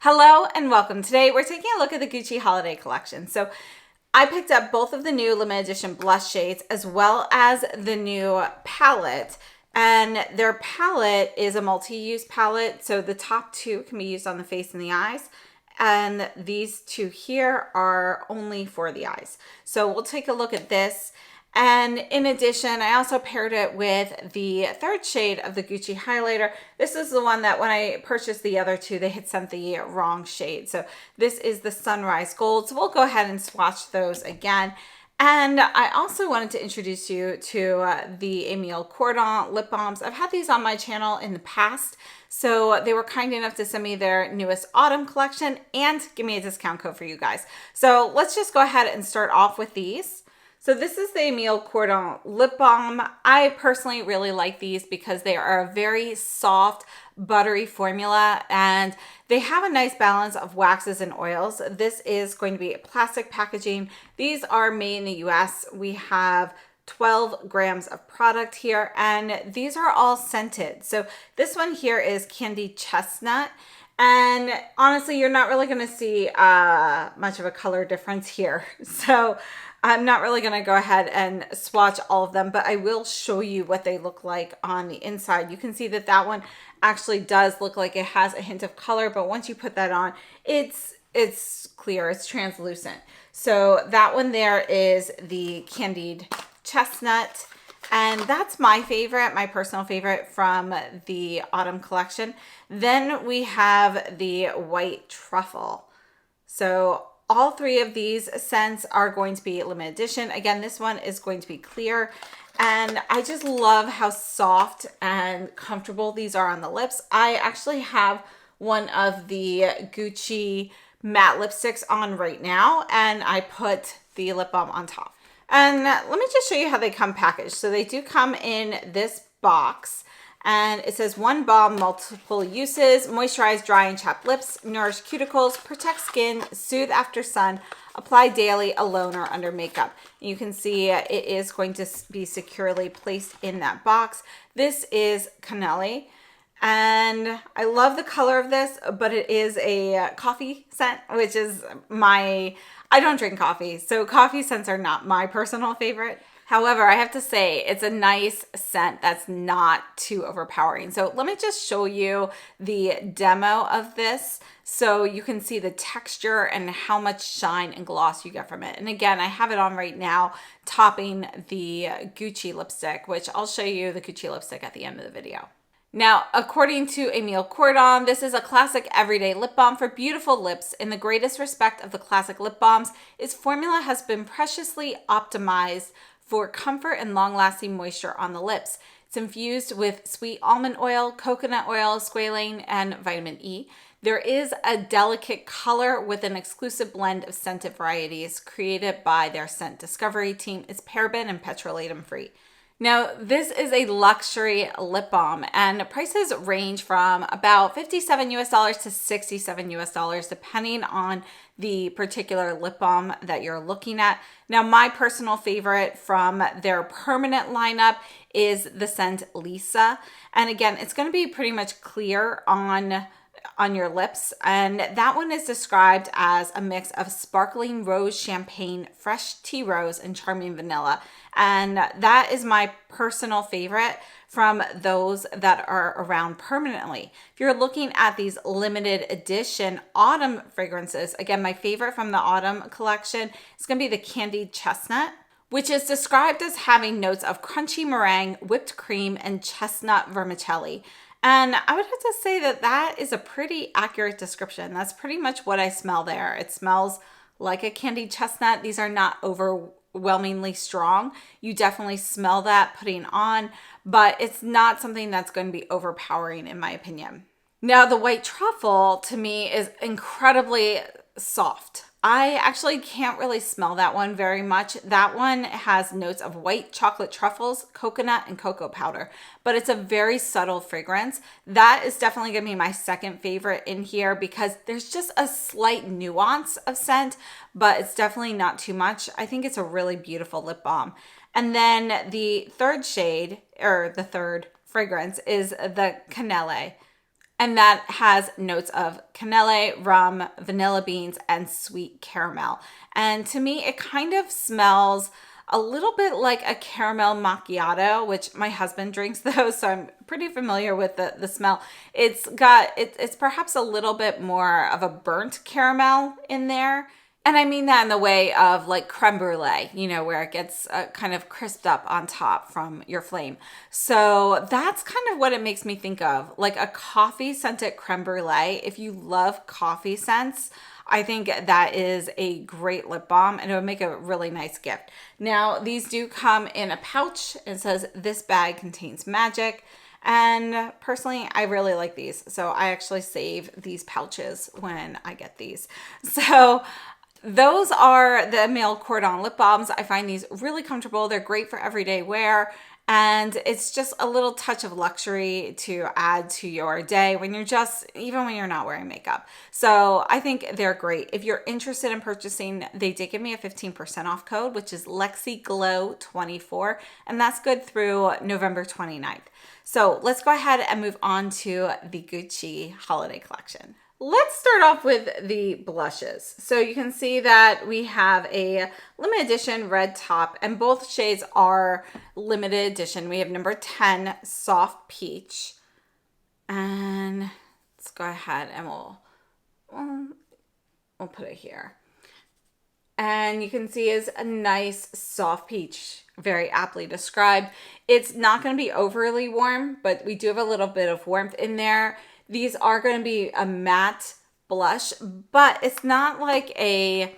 Hello and welcome. Today we're taking a look at the Gucci holiday collection. So I picked up both of the new limited edition blush shades as well as the new palette. And their palette is a multi-use palette. So the top two can be used on the face and the eyes. And these two here are only for the eyes. So we'll take a look at this. And in addition, I also paired it with the third shade of the Gucci highlighter. This is the one that when I purchased the other two, they had sent the wrong shade. So this is the Sunrise Gold. So we'll go ahead and swatch those again. And I also wanted to introduce you to the Emile Cordon lip balms. I've had these on my channel in the past. So they were kind enough to send me their newest autumn collection and give me a discount code for you guys. So let's just go ahead and start off with these. So this is the Emile Cordon lip balm. I personally really like these because they are a very soft, buttery formula and they have a nice balance of waxes and oils. This is going to be plastic packaging. These are made in the US. We have 12 grams of product here and these are all scented. So this one here is candied chestnut. And honestly, you're not really going to see much of a color difference here. So I'm not really going to go ahead and swatch all of them, but I will show you what they look like on the inside. You can see that that one actually does look like it has a hint of color, but once you put that on, it's clear, it's translucent. So that one there is the candied chestnut. And that's my favorite, my personal favorite from the autumn collection. Then we have the white truffle. So all three of these scents are going to be limited edition. Again, this one is going to be clear. And I just love how soft and comfortable these are on the lips. I actually have one of the Gucci matte lipsticks on right now, and I put the lip balm on top. And let me just show you how they come packaged. So they do come in this box and it says one balm, multiple uses, moisturize dry and chapped lips, nourish cuticles, protect skin, soothe after sun, apply daily alone or under makeup. You can see it is going to be securely placed in that box. This is Cannelli. And I love the color of this, but it is a coffee scent, which is I don't drink coffee, so coffee scents are not my personal favorite. However, I have to say it's a nice scent that's not too overpowering. So let me just show you the demo of this so you can see the texture and how much shine and gloss you get from it. And again, I have it on right now, topping the Gucci lipstick, which I'll show you the Gucci lipstick at the end of the video. Now, according to Emile Cordon, this is a classic everyday lip balm for beautiful lips. In the greatest respect of the classic lip balms, its formula has been preciously optimized for comfort and long-lasting moisture on the lips. It's infused with sweet almond oil, coconut oil, squalane, and vitamin E. There is a delicate color with an exclusive blend of scented varieties created by their scent discovery team. It's paraben and petrolatum free. Now, this is a luxury lip balm and prices range from about $57 US to $67 US, depending on the particular lip balm that you're looking at. Now, my personal favorite from their permanent lineup is the scent Lisa. And again, it's going to be pretty much clear on your lips, and that one is described as a mix of sparkling rose champagne, fresh tea rose, and charming vanilla. And that is my personal favorite from those that are around permanently. If you're looking at these limited edition autumn fragrances, again, my favorite from the autumn collection is going to be the candied chestnut, which is described as having notes of crunchy meringue, whipped cream, and chestnut vermicelli. And I would have to say that that is a pretty accurate description. That's pretty much what I smell there. It smells like a candied chestnut. These are not overwhelmingly strong. You definitely smell that putting on, but it's not something that's going to be overpowering in my opinion. Now, the white truffle to me is incredibly soft. I actually can't really smell that one very much. That one has notes of white chocolate truffles, coconut, and cocoa powder, but it's a very subtle fragrance. That is definitely gonna be my second favorite in here because there's just a slight nuance of scent, but it's definitely not too much. I think it's a really beautiful lip balm. And then the third shade, or the third fragrance, is the Cannelli. And that has notes of cannelle, rum, vanilla beans, and sweet caramel. And to me, it kind of smells a little bit like a caramel macchiato, which my husband drinks those, so I'm pretty familiar with the smell. It's perhaps a little bit more of a burnt caramel in there. And I mean that in the way of like creme brulee, you know, where it gets kind of crisped up on top from your flame. So that's kind of what it makes me think of, like a coffee scented creme brulee. If you love coffee scents, I think that is a great lip balm and it would make a really nice gift. Now, these do come in a pouch. It says this bag contains magic. And personally, I really like these. So I actually save these pouches when I get these. So those are the Emile Cordon lip balms. I find these really comfortable. They're great for everyday wear. And it's just a little touch of luxury to add to your day when even when you're not wearing makeup. So I think they're great. If you're interested in purchasing, they did give me a 15% off code, which is LexiGlow24. And that's good through November 29th. So let's go ahead and move on to the Gucci holiday collection. Let's start off with the blushes. So you can see that we have a limited edition red top and both shades are limited edition. We have number 10 Soft Peach. And let's go ahead and we'll put it here. And you can see is a nice soft peach, very aptly described. It's not going to be overly warm, but we do have a little bit of warmth in there. These are going to be a matte blush, but it's not like if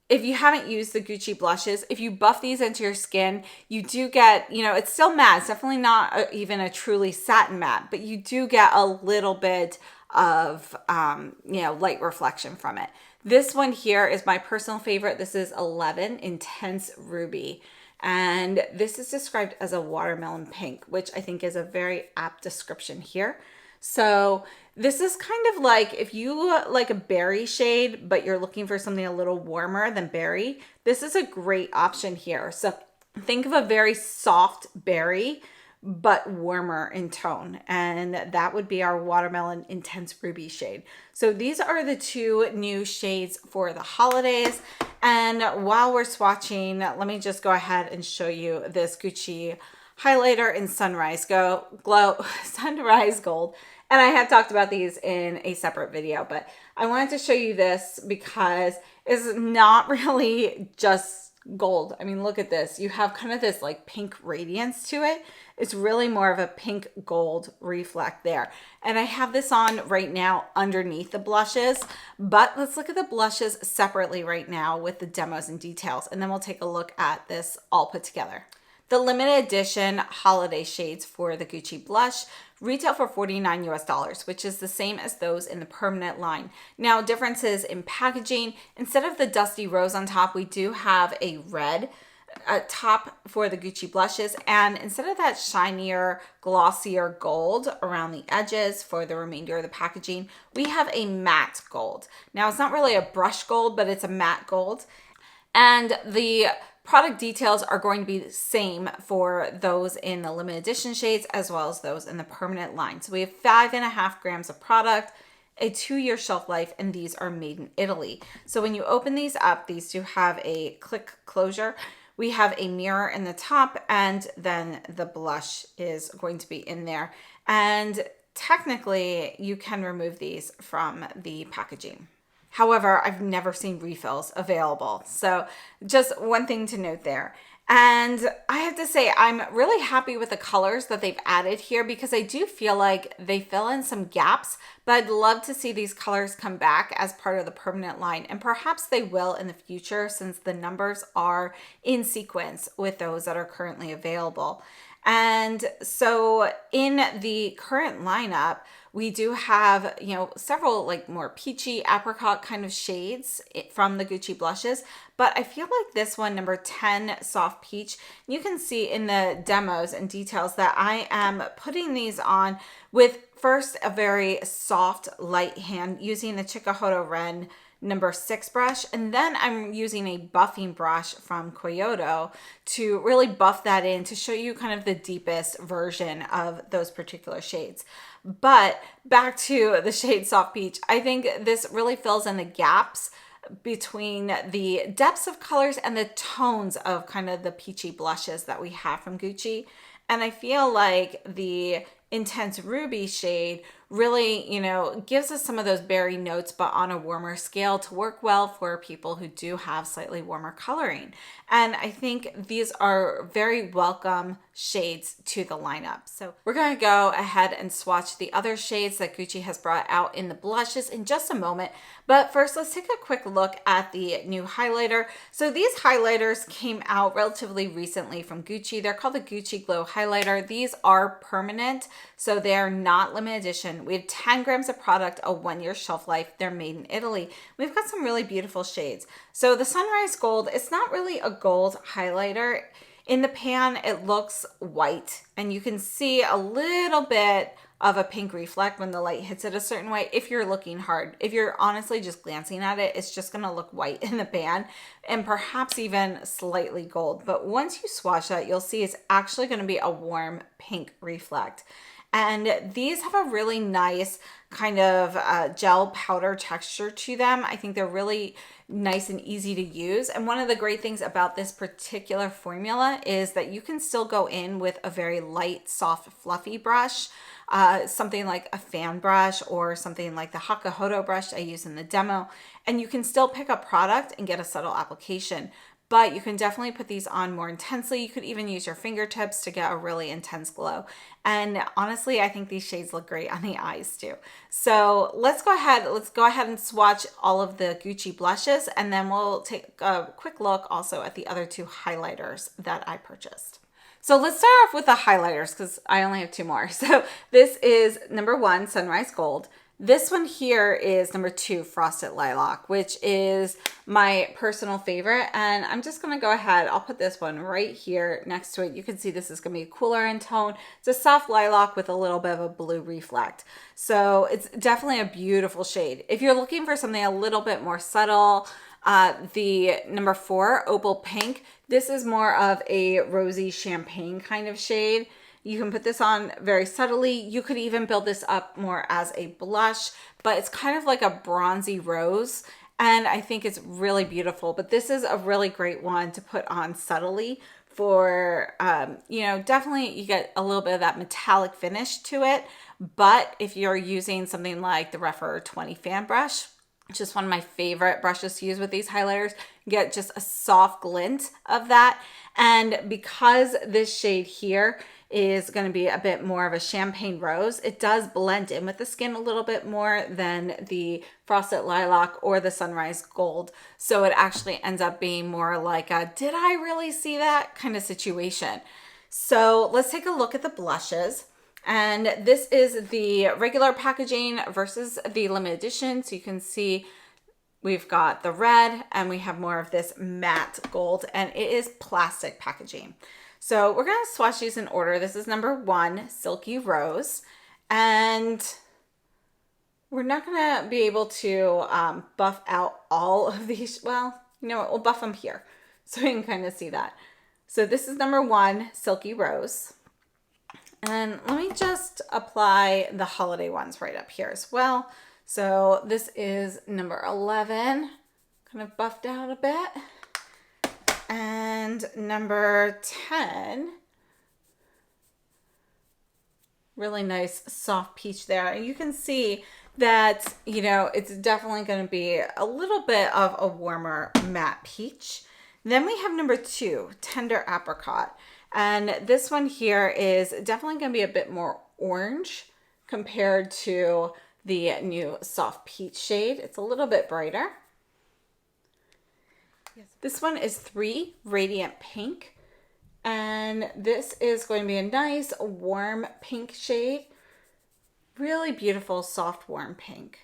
you haven't used the Gucci blushes, if you buff these into your skin, you do get, you know, it's still matte. It's definitely not even a truly satin matte, but you do get a little bit of, you know, light reflection from it. This one here is my personal favorite. This is 11 Intense Ruby. And this is described as a watermelon pink, which I think is a very apt description here. So this is kind of like if you like a berry shade, but you're looking for something a little warmer than berry, this is a great option here. So think of a very soft berry, but warmer in tone. And that would be our Watermelon Intense Ruby shade. So these are the two new shades for the holidays. And while we're swatching, let me just go ahead and show you this Gucci highlighter in Sunrise Gold. And I have talked about these in a separate video, but I wanted to show you this because it's not really just gold. I mean, look at this. You have kind of this like pink radiance to it. It's really more of a pink gold reflect there. And I have this on right now underneath the blushes, but let's look at the blushes separately right now with the demos and details. And then we'll take a look at this all put together. The limited edition holiday shades for the Gucci blush retail for $49 US, which is the same as those in the permanent line. Now, differences in packaging, instead of the dusty rose on top, we do have a red top for the Gucci blushes. And instead of that shinier, glossier gold around the edges for the remainder of the packaging, we have a matte gold. Now, it's not really a brush gold, but it's a matte gold. And the product details are going to be the same for those in the limited edition shades as well as those in the permanent line. So we have 5.5 grams of product, a 2-year shelf life, and these are made in Italy. So when you open these up, these do have a click closure. We have a mirror in the top, and then the blush is going to be in there. And technically, you can remove these from the packaging. However, I've never seen refills available. So just one thing to note there. And I have to say, I'm really happy with the colors that they've added here because I do feel like they fill in some gaps, but I'd love to see these colors come back as part of the permanent line. And perhaps they will in the future since the numbers are in sequence with those that are currently available. And so in the current lineup, we do have, you know, several like more peachy apricot kind of shades from the Gucci blushes. But I feel like this one, number 10 Soft Peach, you can see in the demos and details that I am putting these on with first a very soft, light hand using the SUQQU Ren number 6 brush, and then I'm using a buffing brush from Koh Gen Do to really buff that in to show you kind of the deepest version of those particular shades. But back to the shade Soft Peach, I think this really fills in the gaps between the depths of colors and the tones of kind of the peachy blushes that we have from Gucci. And I feel like the Intense Ruby shade really, you know, gives us some of those berry notes, but on a warmer scale to work well for people who do have slightly warmer coloring. And I think these are very welcome shades to the lineup. So we're going to go ahead and swatch the other shades that Gucci has brought out in the blushes in just a moment. But first, let's take a quick look at the new highlighter. So these highlighters came out relatively recently from Gucci. They're called the Gucci Glow Highlighter. These are permanent, so they are not limited edition. We have 10 grams of product, a 1-year shelf life. They're made in Italy. We've got some really beautiful shades. So the Sunrise Gold, it's not really a gold highlighter. In the pan, it looks white, and you can see a little bit of a pink reflect when the light hits it a certain way if you're looking hard. If you're honestly just glancing at it, it's just gonna look white in the pan and perhaps even slightly gold. But once you swatch that, you'll see it's actually gonna be a warm pink reflect. And these have a really nice kind of gel powder texture to them. I think they're really nice and easy to use. And one of the great things about this particular formula is that you can still go in with a very light, soft, fluffy brush, something like a fan brush or something like the Hakuhodo brush I use in the demo, and you can still pick up product and get a subtle application. But you can definitely put these on more intensely. You could even use your fingertips to get a really intense glow. And honestly, I think these shades look great on the eyes too. So let's go ahead and swatch all of the Gucci blushes, and then we'll take a quick look also at the other 2 highlighters that I purchased. So let's start off with the highlighters because I only have 2 more. So this is number 1, Sunrise Gold. This one here is number 2, Frosted Lilac, which is my personal favorite. And I'm just going to go ahead. I'll put this one right here next to it. You can see this is going to be cooler in tone. It's a soft lilac with a little bit of a blue reflect. So it's definitely a beautiful shade. If you're looking for something a little bit more subtle, the number 4, Opal Pink, this is more of a rosy champagne kind of shade. You can put this on very subtly. You could even build this up more as a blush, but it's kind of like a bronzy rose, and I think it's really beautiful. But this is a really great one to put on subtly for, you know, definitely you get a little bit of that metallic finish to it. But if you're using something like the Rephr 20 fan brush, which is one of my favorite brushes to use with these highlighters, you get just a soft glint of that. And because this shade here is going to be a bit more of a champagne rose, it does blend in with the skin a little bit more than the Frosted Lilac or the Sunrise Gold. So it actually ends up being more like a, did I really see that kind of situation? So let's take a look at the blushes. And this is the regular packaging versus the limited edition. So you can see we've got the red and we have more of this matte gold, and it is plastic packaging. So we're going to swatch these in order. This is number 1, Silky Rose. And we're not going to be able to buff out all of these. Well, you know what? We'll buff them here so you can kind of see that. So this is number 1, Silky Rose. And let me just apply the holiday ones right up here as well. So this is number 11, kind of buffed out a bit. And number 10, really nice soft peach there. And you can see that, you know, it's definitely going to be a little bit of a warmer matte peach. Then we have number 2, Tender Apricot. And this one here is definitely going to be a bit more orange compared to the new soft peach shade. It's a little bit brighter. This one is 3, Radiant Pink. And this is going to be a nice warm pink shade. Really beautiful, soft, warm pink.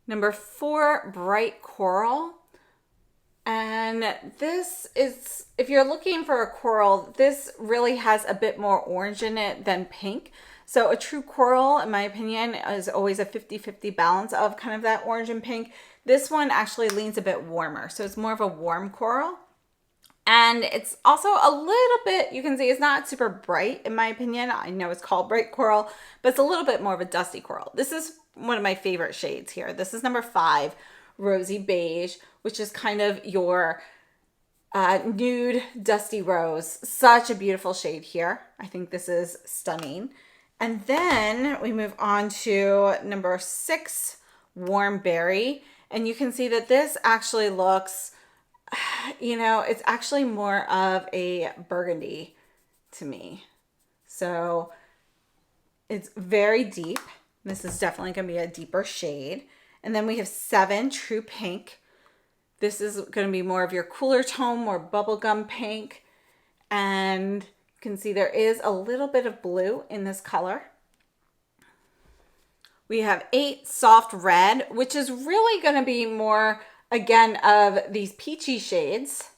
Number 4, Bright Coral. And this is, if you're looking for a coral, this really has a bit more orange in it than pink. So a true coral, in my opinion, is always a 50-50 balance of kind of that orange and pink. This one actually leans a bit warmer. So it's more of a warm coral. And it's also a little bit, you can see it's not super bright in my opinion. I know it's called bright coral, but it's a little bit more of a dusty coral. This is one of my favorite shades here. This is number 5, Rosy Beige, which is kind of your nude dusty rose. Such a beautiful shade here. I think this is stunning. And then we move on to number 6, Warm Berry. And you can see that this actually looks, you know, it's actually more of a burgundy to me. So it's very deep. This is definitely going to be a deeper shade. And then we have 7, True Pink. This is going to be more of your cooler tone, more bubblegum pink. And you can see there is a little bit of blue in this color. We have 8, Soft Red, which is really going to be more, again, of these peachy shades.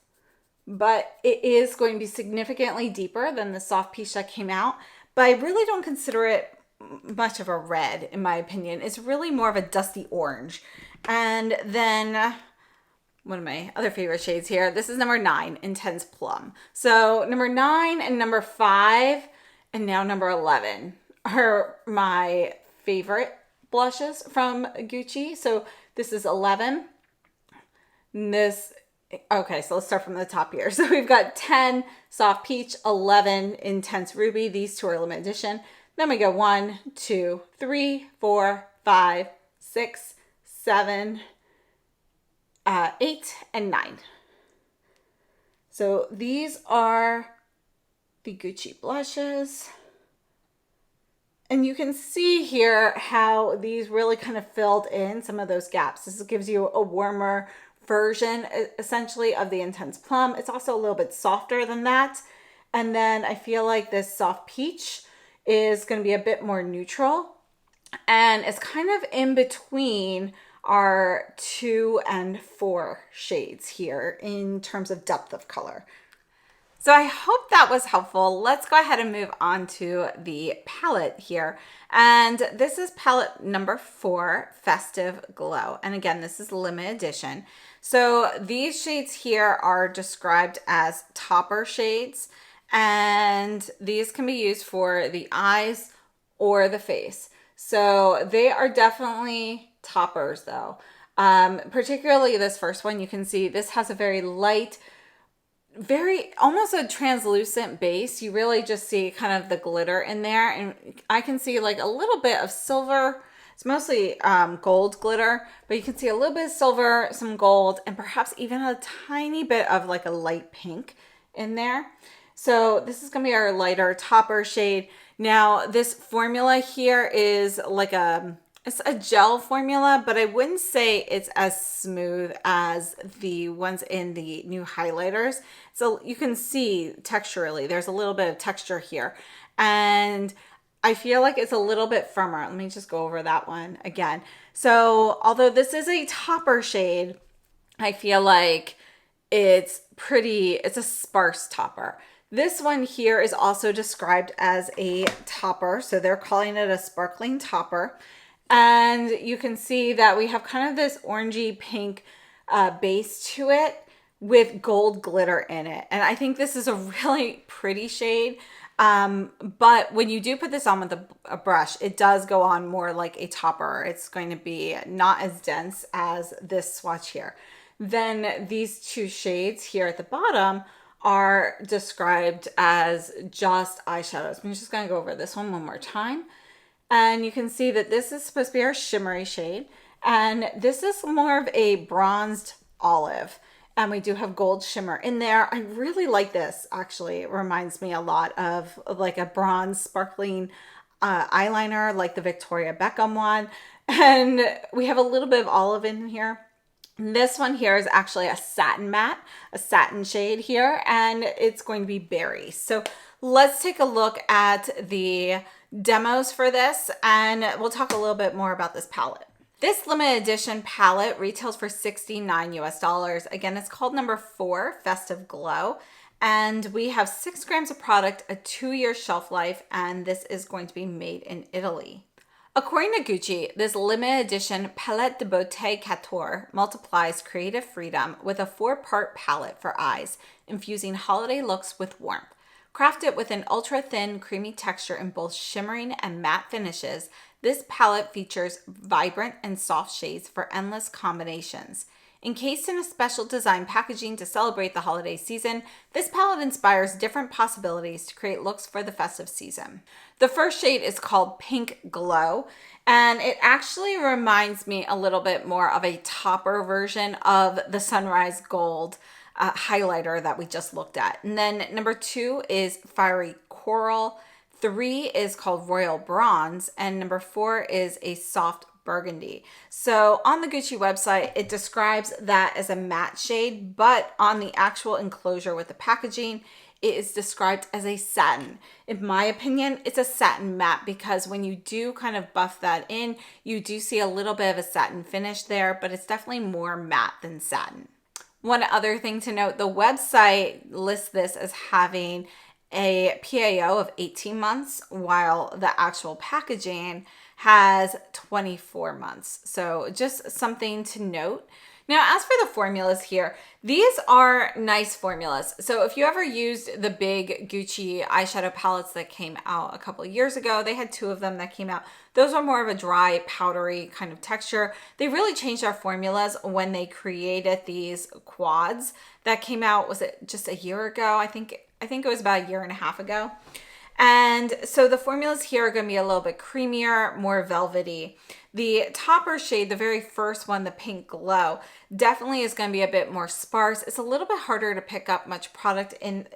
But it is going to be significantly deeper than the soft peach that came out. But I really don't consider it much of a red, in my opinion. It's really more of a dusty orange. And then one of my other favorite shades here, this is number 9, Intense Plum. So number 9 and number 5 and now number 11 are my favorite blushes from Gucci. So this is 11. Okay, so let's start from the top here. So we've got 10, Soft Peach, 11, Intense Ruby. These 2 are limited edition. Then we go 1, 2, 3, 4, 5, 6, 7, 8, and 9. So these are the Gucci blushes. And you can see here how these really kind of filled in some of those gaps. This gives you a warmer version, essentially, of the Intense Plum. It's also a little bit softer than that. And then I feel like this Soft Peach is going to be a bit more neutral. And it's kind of in between our 2 and 4 shades here in terms of depth of color. So I hope that was helpful. Let's go ahead and move on to the palette here. And this is palette number 4, Festive Glow. And again, this is limited edition. So these shades here are described as topper shades. And these can be used for the eyes or the face. So they are definitely toppers though. Particularly this first one, you can see this has a very light, very almost a translucent base. You really just see kind of the glitter in there, and I can see like a little bit of silver. It's mostly gold glitter, but you can see a little bit of silver, some gold, and perhaps even a tiny bit of like a light pink in there. So this is gonna be our lighter topper shade. Now this formula here is like it's a gel formula, but I wouldn't say it's as smooth as the ones in the new highlighters. So you can see texturally, there's a little bit of texture here. And I feel like it's a little bit firmer. Let me just go over that one again. So although this is a topper shade, I feel like it's a sparse topper. This one here is also described as a topper. So they're calling it a sparkling topper. And you can see that we have kind of this orangey pink base to it with gold glitter in it. And I think this is a really pretty shade. But when you do put this on with a brush, it does go on more like a topper. It's going to be not as dense as this swatch here. Then these 2 shades here at the bottom are described as just eyeshadows. I'm just going to go over this one more time. And you can see that this is supposed to be our shimmery shade. And this is more of a bronzed olive. And we do have gold shimmer in there. I really like this, actually. It reminds me a lot of like a bronze sparkling eyeliner, like the Victoria Beckham one. And we have a little bit of olive in here. This one here is actually a satin matte, a satin shade here, and it's going to be berry. So let's take a look at the demos for this, and we'll talk a little bit more about this palette. This limited edition palette retails for $69 US. Again, it's called number 4, Festive Glow. And we have 6 grams of product, a 2-year shelf life, and this is going to be made in Italy. According to Gucci, this limited edition Palette de Beauté Couture multiplies creative freedom with a 4-part palette for eyes, infusing holiday looks with warmth. Crafted with an ultra-thin, creamy texture in both shimmering and matte finishes, this palette features vibrant and soft shades for endless combinations. Encased in a special design packaging to celebrate the holiday season, this palette inspires different possibilities to create looks for the festive season. The first shade is called Pink Glow, and it actually reminds me a little bit more of a topper version of the Sunrise Gold highlighter that we just looked at. And then number 2 is Fiery Coral, 3 is called Royal Bronze, and number 4 is a soft burgundy. So on the Gucci website, it describes that as a matte shade, but on the actual enclosure with the packaging, it is described as a satin. In my opinion, it's a satin matte because when you do kind of buff that in, you do see a little bit of a satin finish there, but it's definitely more matte than satin. One other thing to note, the website lists this as having a PAO of 18 months, while the actual packaging has 24 months. So just something to note. Now, as for the formulas here, these are nice formulas. So if you ever used the big Gucci eyeshadow palettes that came out a couple of years ago, they had 2 of them that came out. Those are more of a dry, powdery kind of texture. They really changed our formulas when they created these quads that came out, was it just a year ago? I think it was about a year and a half ago. And so the formulas here are going to be a little bit creamier, more velvety. The topper shade, the very first one, the Pink Glow, definitely is going to be a bit more sparse. It's a little bit harder to pick up much product in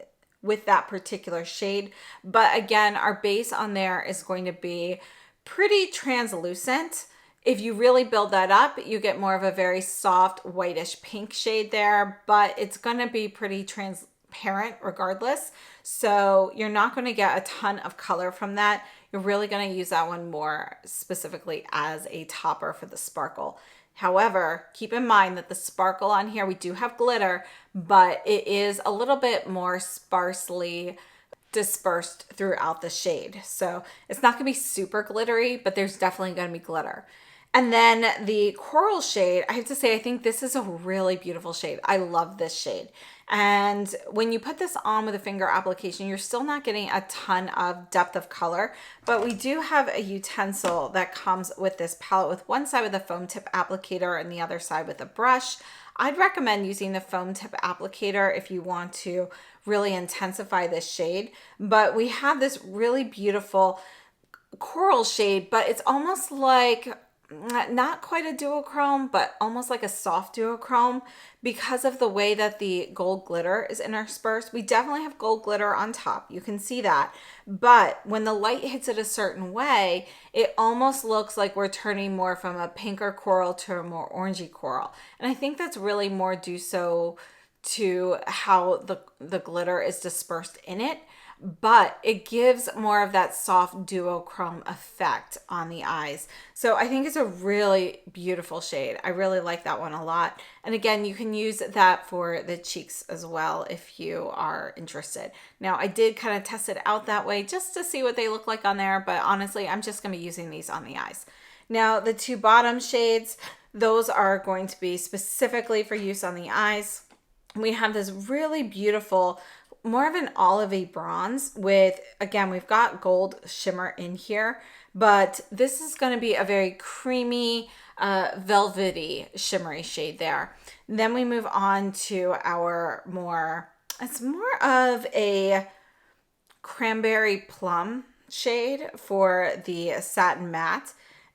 with that particular shade. But again, our base on there is going to be pretty translucent. If you really build that up, you get more of a very soft whitish pink shade there, but it's going to be pretty transparent regardless. So you're not going to get a ton of color from that. You're really going to use that one more specifically as a topper for the sparkle. However, keep in mind that the sparkle on here, we do have glitter, but it is a little bit more sparsely dispersed throughout the shade. So it's not going to be super glittery, but there's definitely going to be glitter. And then the coral shade, I have to say, I think this is a really beautiful shade. I love this shade. And when you put this on with a finger application, you're still not getting a ton of depth of color, but we do have a utensil that comes with this palette with one side with a foam tip applicator and the other side with a brush. I'd recommend using the foam tip applicator if you want to really intensify this shade, but we have this really beautiful coral shade, but it's almost like not quite a duochrome, but almost like a soft duochrome because of the way that the gold glitter is interspersed. We definitely have gold glitter on top. You can see that. But when the light hits it a certain way, it almost looks like we're turning more from a pinker coral to a more orangey coral. And I think that's really more due so to how the glitter is dispersed in it. But it gives more of that soft duochrome effect on the eyes. So I think it's a really beautiful shade. I really like that one a lot. And again, you can use that for the cheeks as well if you are interested. Now, I did kind of test it out that way just to see what they look like on there, but honestly, I'm just going to be using these on the eyes. Now, the 2 bottom shades, those are going to be specifically for use on the eyes. We have this really beautiful, more of an olivey bronze with, again, we've got gold shimmer in here, but this is going to be a very creamy, velvety, shimmery shade there. Then we move on to our it's more of a cranberry plum shade for the satin matte.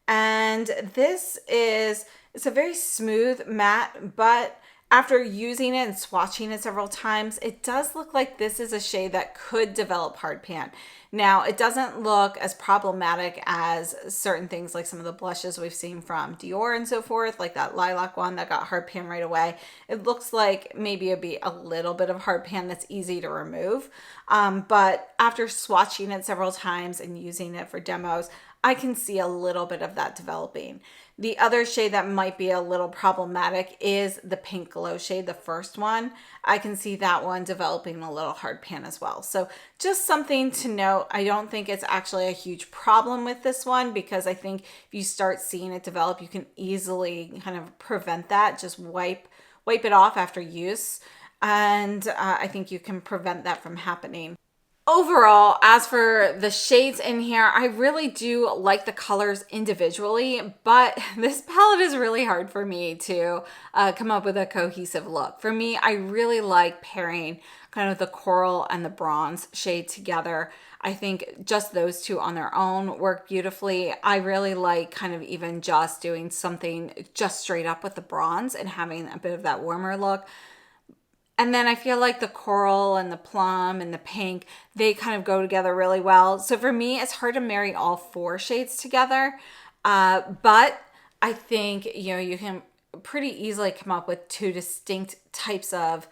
And it's a very smooth matte, but after using it and swatching it several times, it does look like this is a shade that could develop hard pan. Now, it doesn't look as problematic as certain things like some of the blushes we've seen from Dior and so forth, like that lilac one that got hard pan right away. It looks like maybe it'd be a little bit of hard pan that's easy to remove. But after swatching it several times and using it for demos, I can see a little bit of that developing. The other shade that might be a little problematic is the Pink Glow shade, the first one. I can see that one developing a little hard pan as well. So just something to note. I don't think it's actually a huge problem with this one, because I think if you start seeing it develop, you can easily kind of prevent that. Just wipe it off after use. And I think you can prevent that from happening. Overall, as for the shades in here, I really do like the colors individually, but this palette is really hard for me to come up with a cohesive look. For me, I really like pairing kind of the coral and the bronze shade together. I think just those two on their own work beautifully. I really like kind of even just doing something just straight up with the bronze and having a bit of that warmer look. And then I feel like the coral and the plum and the pink, they kind of go together really well. So for me, it's hard to marry all four shades together. But I think, you can pretty easily come up with two distinct types of,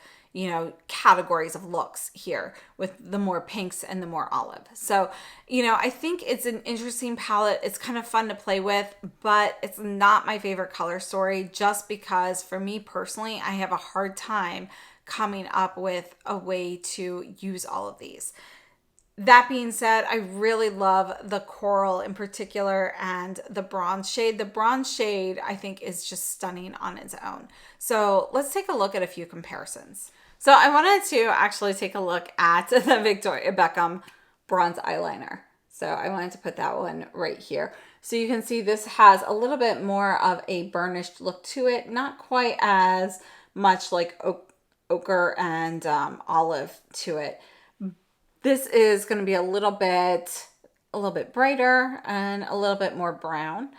categories of looks here with the more pinks and the more olive. So, I think it's an interesting palette. It's kind of fun to play with, but it's not my favorite color story, just because for me personally, I have a hard time coming up with a way to use all of these. That being said, I really love the coral in particular and the bronze shade. The bronze shade, I think, is just stunning on its own. So let's take a look at a few comparisons. So I wanted to actually take a look at the Victoria Beckham bronze eyeliner. So I wanted to put that one right here. So you can see this has a little bit more of a burnished look to it, not quite as much like ochre and olive to it. This is going to be a little bit brighter and a little bit more brown.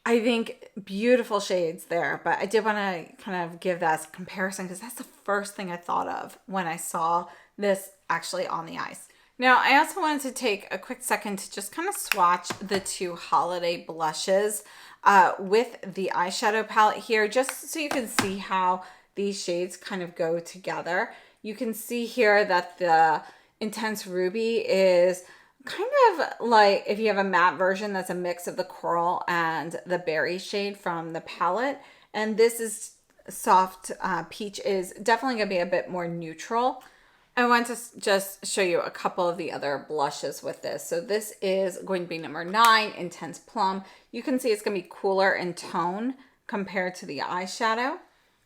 I think beautiful shades there, but I did want to kind of give that comparison because that's the first thing I thought of when I saw this actually on the eyes. Now, I also wanted to take a quick second to just kind of swatch the two holiday blushes with the eyeshadow palette here, just so you can see how these shades kind of go together. You can see here that the Intense Ruby is kind of like if you have a matte version that's a mix of the coral and the berry shade from the palette. And this is soft peach is definitely going to be a bit more neutral. I want to just show you a couple of the other blushes with this. So this is going to be number 9, Intense Plum. You can see it's going to be cooler in tone compared to the eyeshadow.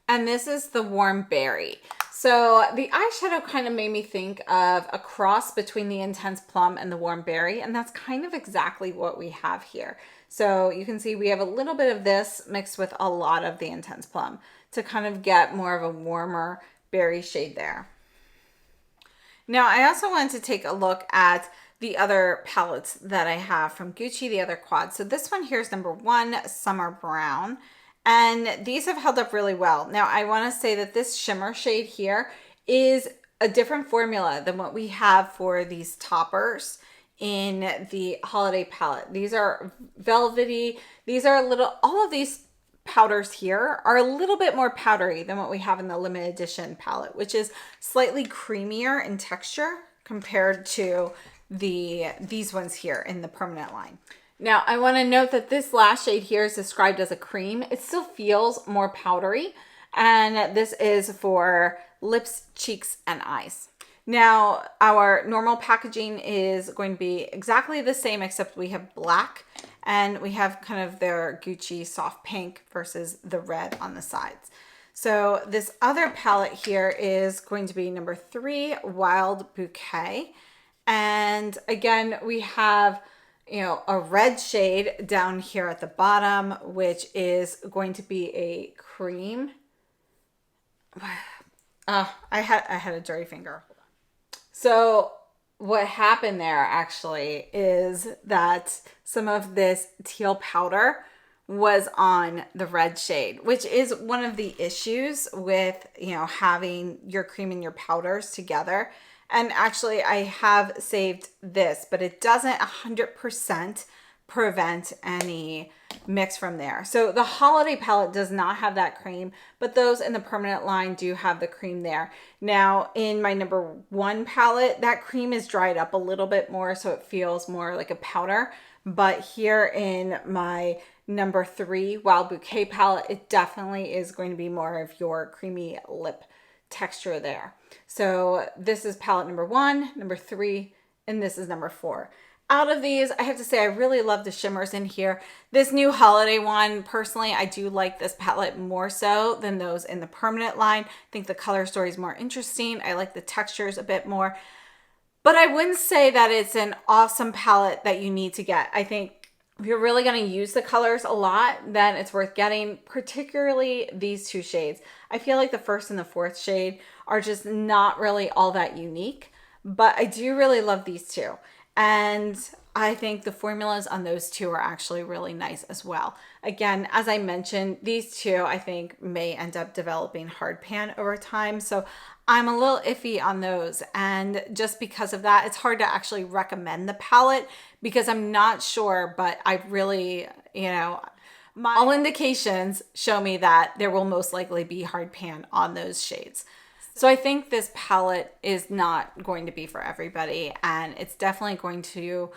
And this is the Warm Berry. So the eyeshadow kind of made me think of a cross between the Intense Plum and the Warm Berry, and that's kind of exactly what we have here. So you can see we have a little bit of this mixed with a lot of the Intense Plum to kind of get more of a warmer berry shade there. Now, I also wanted to take a look at the other palettes that I have from Gucci, the other quads. So this one here is number 1, Summer Brown. And these have held up really well. Now, I want to say that this shimmer shade here is a different formula than what we have for these toppers in the holiday palette. These are velvety. These are all of these powders here are a little bit more powdery than what we have in the limited edition palette, which is slightly creamier in texture compared to these ones here in the permanent line. Now, I want to note that this last shade here is described as a cream. It still feels more powdery, and this is for lips, cheeks, and eyes. Now, our normal packaging is going to be exactly the same, except we have black, and we have kind of their Gucci soft pink versus the red on the sides. So this other palette here is going to be number 3, Wild Bouquet. And again, we have a red shade down here at the bottom, which is going to be a cream. I had a dirty finger. So what happened there actually is that some of this teal powder was on the red shade, which is one of the issues with, having your cream and your powders together. And actually, I have saved this, but it doesn't 100% prevent any mix from there. So the holiday palette does not have that cream, but those in the permanent line do have the cream there. Now, in my number 1 palette, that cream is dried up a little bit more, so it feels more like a powder. But here in my number 3 Wild Bouquet palette, it definitely is going to be more of your creamy lip texture there. So this is palette number 1, number 3, and this is number 4. Out of these, I have to say I really love the shimmers in here. This new holiday one, personally, I do like this palette more so than those in the permanent line. I think the color story is more interesting. I like the textures a bit more. But I wouldn't say that it's an awesome palette that you need to get. I think if you're really going to use the colors a lot, then it's worth getting, particularly these 2 shades. I feel like the first and the fourth shade are just not really all that unique, but I do really love these 2. And I think the formulas on those 2 are actually really nice as well. Again, as I mentioned, these 2 I think may end up developing hard pan over time. So I'm a little iffy on those. And just because of that, it's hard to actually recommend the palette because I'm not sure, but I really, all indications show me that there will most likely be hard pan on those shades. So I think this palette is not going to be for everybody, and it's definitely going to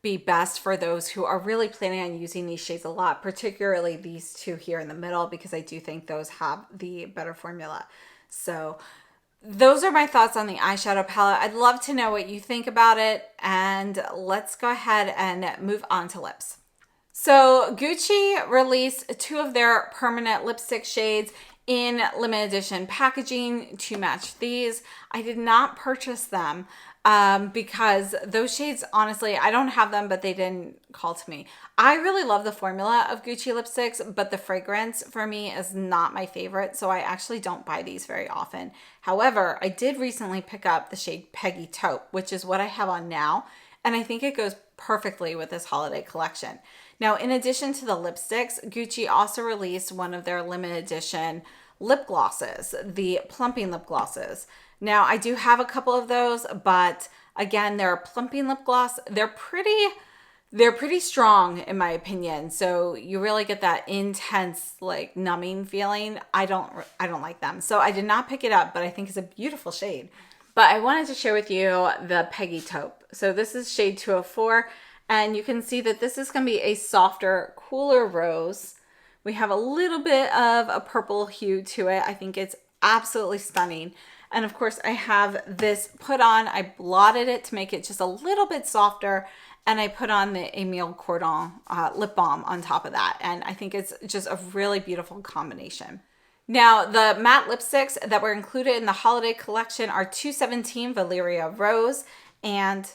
be best for those who are really planning on using these shades a lot, particularly these 2 here in the middle, because I do think those have the better formula. So those are my thoughts on the eyeshadow palette. I'd love to know what you think about it, and let's go ahead and move on to lips. So Gucci released 2 of their permanent lipstick shades in limited edition packaging to match these. I did not purchase them because those shades, honestly, I don't have them, but they didn't call to me. I really love the formula of Gucci lipsticks, but the fragrance for me is not my favorite, so I actually don't buy these very often. However, I did recently pick up the shade Peggy Taupe, which is what I have on now, and I think it goes perfectly with this holiday collection. Now, in addition to the lipsticks, Gucci also released one of their limited edition lip glosses, the plumping lip glosses. Now, I do have a couple of those, but again, they're a plumping lip gloss. They're pretty strong in my opinion. So you really get that intense, like, numbing feeling. I don't like them. So I did not pick it up, but I think it's a beautiful shade. But I wanted to share with you the Peggy Taupe. So this is shade 204. And you can see that this is going to be a softer, cooler rose. We have a little bit of a purple hue to it. I think it's absolutely stunning. And of course, I have this put on. I blotted it to make it just a little bit softer. And I put on the Emile Cordon lip balm on top of that. And I think it's just a really beautiful combination. Now, the matte lipsticks that were included in the holiday collection are 217 Valeria Rose and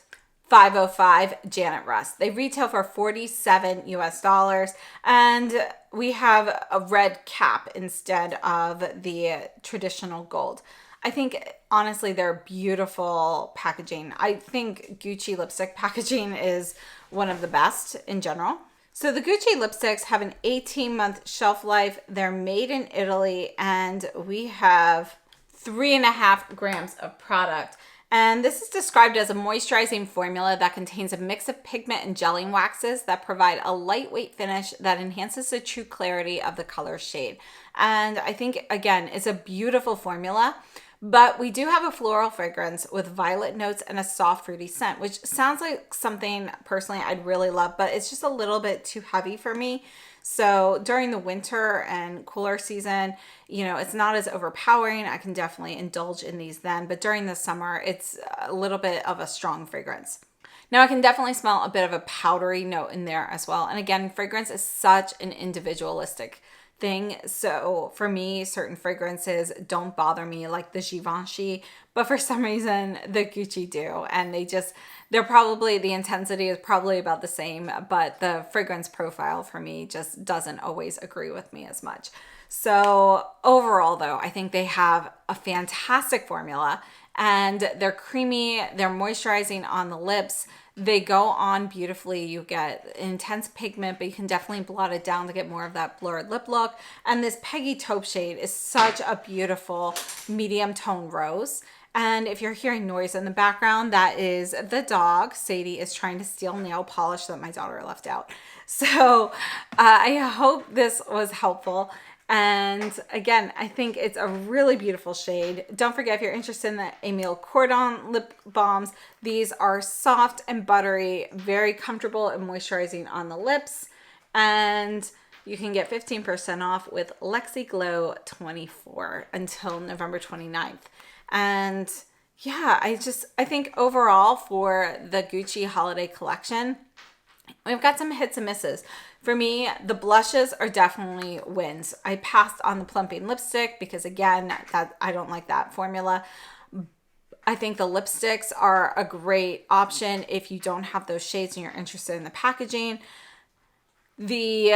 505 Janet Russ. They retail for $47 US, and we have a red cap instead of the traditional gold. I think, honestly, they're beautiful packaging. I think Gucci lipstick packaging is one of the best in general. So the Gucci lipsticks have an 18-month shelf life. They're made in Italy, and we have 3.5 grams of product. And this is described as a moisturizing formula that contains a mix of pigment and gelling waxes that provide a lightweight finish that enhances the true clarity of the color shade. And I think, again, it's a beautiful formula, but we do have a floral fragrance with violet notes and a soft fruity scent, which sounds like something personally I'd really love, but it's just a little bit too heavy for me. So during the winter and cooler season, it's not as overpowering. I can definitely indulge in these then, but during the summer, it's a little bit of a strong fragrance. Now I can definitely smell a bit of a powdery note in there as well. And again, fragrance is such an individualistic thing. So for me, certain fragrances don't bother me, like the Givenchy, but for some reason the Gucci do. And the intensity is probably about the same, but the fragrance profile for me just doesn't always agree with me as much. So overall though, I think they have a fantastic formula, and they're creamy, they're moisturizing on the lips. They go on beautifully. You get intense pigment, but you can definitely blot it down to get more of that blurred lip look. And this Peggy Taupe shade is such a beautiful medium tone rose. And if you're hearing noise in the background, that is the dog. Sadie is trying to steal nail polish that my daughter left out. So I hope this was helpful. And again, I think it's a really beautiful shade. Don't forget, if you're interested in the Emile Cordon lip balms, these are soft and buttery, very comfortable and moisturizing on the lips. And you can get 15% off with Lexi Glow 24 until November 29th. And yeah, I think overall for the Gucci holiday collection, we've got some hits and misses. For me, the blushes are definitely wins. I passed on the plumping lipstick because again, that I don't like that formula. I think the lipsticks are a great option if you don't have those shades and you're interested in the packaging. The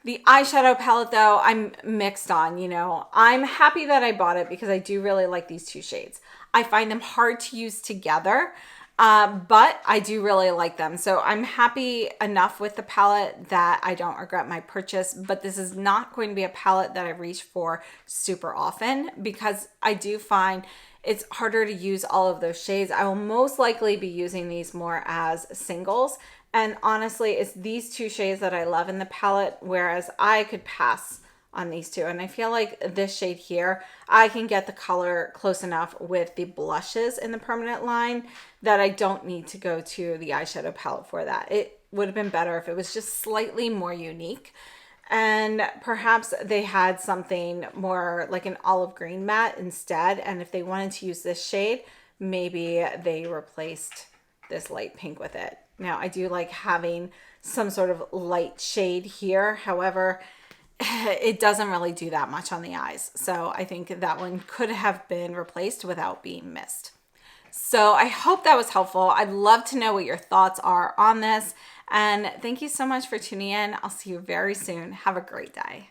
eyeshadow palette though, I'm mixed on, you know. I'm happy that I bought it because I do really like these two shades. I find them hard to use together, but I do really like them. So I'm happy enough with the palette that I don't regret my purchase, but this is not going to be a palette that I reach for super often because I do find it's harder to use all of those shades. I will most likely be using these more as singles. And honestly, it's these two shades that I love in the palette, whereas I could pass on these two. And I feel like this shade here, I can get the color close enough with the blushes in the permanent line that I don't need to go to the eyeshadow palette for that. It would have been better if it was just slightly more unique. And perhaps they had something more like an olive green matte instead. And if they wanted to use this shade, maybe they replaced this light pink with it. Now, I do like having some sort of light shade here. However, it doesn't really do that much on the eyes. So I think that one could have been replaced without being missed. So I hope that was helpful. I'd love to know what your thoughts are on this. And thank you so much for tuning in. I'll see you very soon. Have a great day.